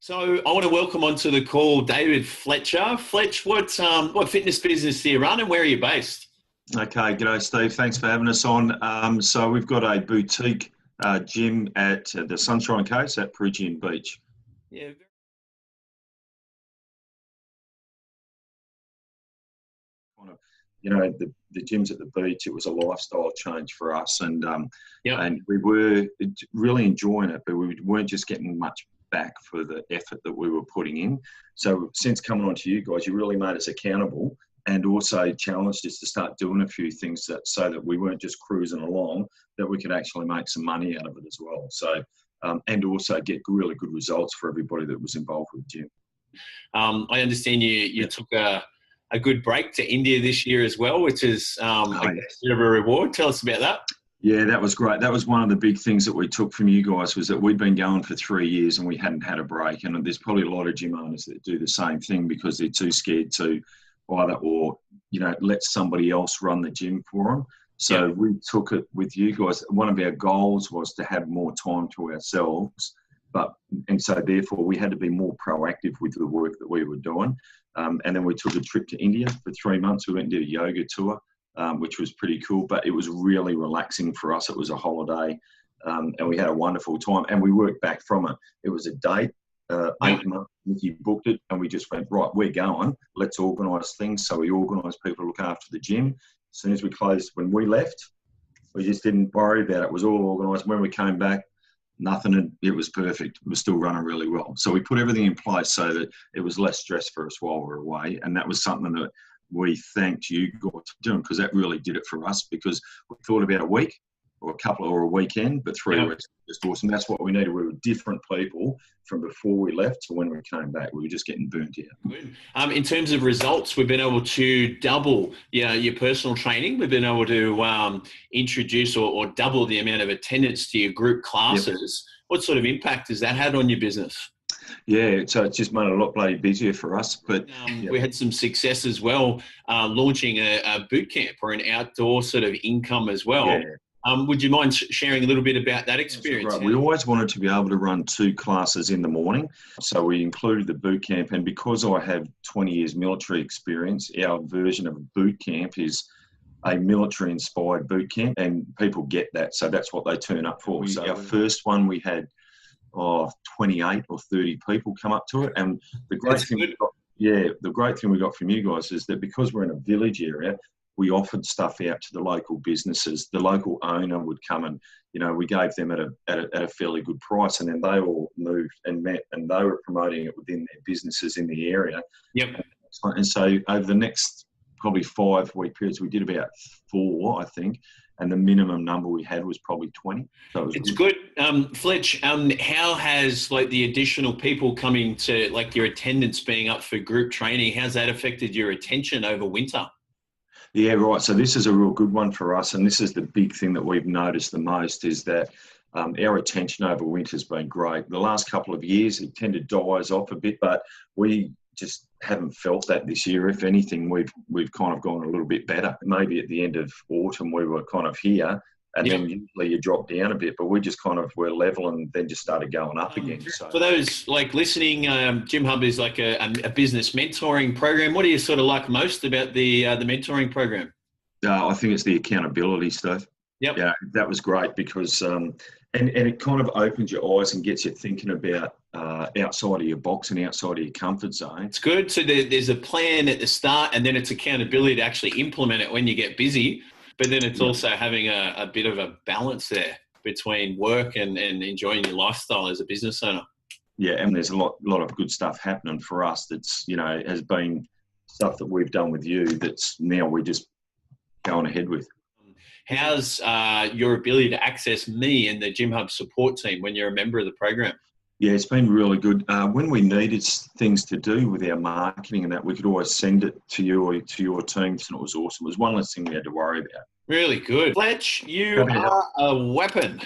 So I want to welcome onto the call David Fletcher. Fletch, what fitness business do you run and where are you based? Okay, g'day Steve. Thanks for having us on. So we've got a boutique gym at the Sunshine Coast at Peregian Beach. Yeah. Kind of, the gyms at the beach. It was a lifestyle change for us, and Yep. and we were really enjoying it, but we weren't just getting much back for the effort that we were putting in. So since coming on to you guys, you really made us accountable and also challenged us to start doing a few things so that we weren't just cruising along, that we could actually make some money out of it as well. So, and also get really good results for everybody that was involved with the gym. I understand you took a good break to India this year as well, which is a bit of a reward. Tell us about that. Yeah, that was great. That was one of the big things that we took from you guys, was that we'd been going for 3 years and we hadn't had a break. And there's probably a lot of gym owners that do the same thing because they're too scared to either let somebody else run the gym for them. So we took it with you guys. One of our goals was to have more time to ourselves, and so therefore we had to be more proactive with the work that we were doing. And then we took a trip to India for 3 months. We went and did a yoga tour, which was pretty cool, but it was really relaxing for us. It was a holiday, and we had a wonderful time, and we worked back from it. It was a date, 8 months. Nikki booked it, and we just went, right, we're going, let's organise things. So we organised people to look after the gym. As soon as we closed, when we left, we just didn't worry about it. It was all organised. When we came back, it was perfect. It was still running really well. So we put everything in place so that it was less stress for us while we were away. And that was something that we thanked you guys for doing, because that really did it for us, because we thought about a week or a couple or a weekend, but 3 weeks was just awesome. That's what we needed. We were different people from before we left to when we came back. We were just getting burnt out. Good. In terms of results, we've been able to double your personal training. We've been able to introduce or double the amount of attendance to your group classes. Yep. What sort of impact has that had on your business? Yeah, so it's just made it a lot bloody busier for us. But we had some success as well, launching a boot camp or an outdoor sort of income as well. Yeah. Would you mind sharing a little bit about that experience? Right. We always wanted to be able to run 2 classes in the morning. So we included the boot camp. And because I have 20 years military experience, our version of a boot camp is a military-inspired boot camp. And people get that. So that's what they turn up for. So our first one, we had 28 or 30 people come up to it. And the great thing we got from you guys is that because we're in a village area, we offered stuff out to the local businesses. The local owner would come and, we gave them at a fairly good price, and then they all moved and met, and they were promoting it within their businesses in the area. Yep. And so over the next probably 5-week periods, we did about 4, I think, and the minimum number we had was probably 20. So it's good. Fletch, how has the additional people coming to your attendance being up for group training, how's that affected your attention over winter? Yeah, right. So this is a real good one for us, and this is the big thing that we've noticed the most, is that our attention over winter has been great. The last couple of years, it tended to die off a bit, but we just haven't felt that this year. If anything, we've kind of gone a little bit better. Maybe at the end of autumn, we were kind of here, and then usually you drop down a bit, but we just kind of were level and then just started going up again. So for those listening, Gym Hub is like a business mentoring program. What do you sort of like most about the mentoring program? I think it's the accountability stuff. Yep. Yeah, that was great because and it kind of opens your eyes and gets you thinking about outside of your box and outside of your comfort zone. It's good. So there's a plan at the start, and then it's accountability to actually implement it when you get busy. But then it's also having a bit of a balance there between work and enjoying your lifestyle as a business owner. Yeah, and there's a lot of good stuff happening for us that's, has been stuff that we've done with you that's now we're just going ahead with. How's your ability to access me and the Gym Hub support team when you're a member of the program? Yeah, it's been really good. When we needed things to do with our marketing and that, we could always send it to you or to your teams, and it was awesome. It was one less thing we had to worry about. Really good. Fletch, you are a weapon.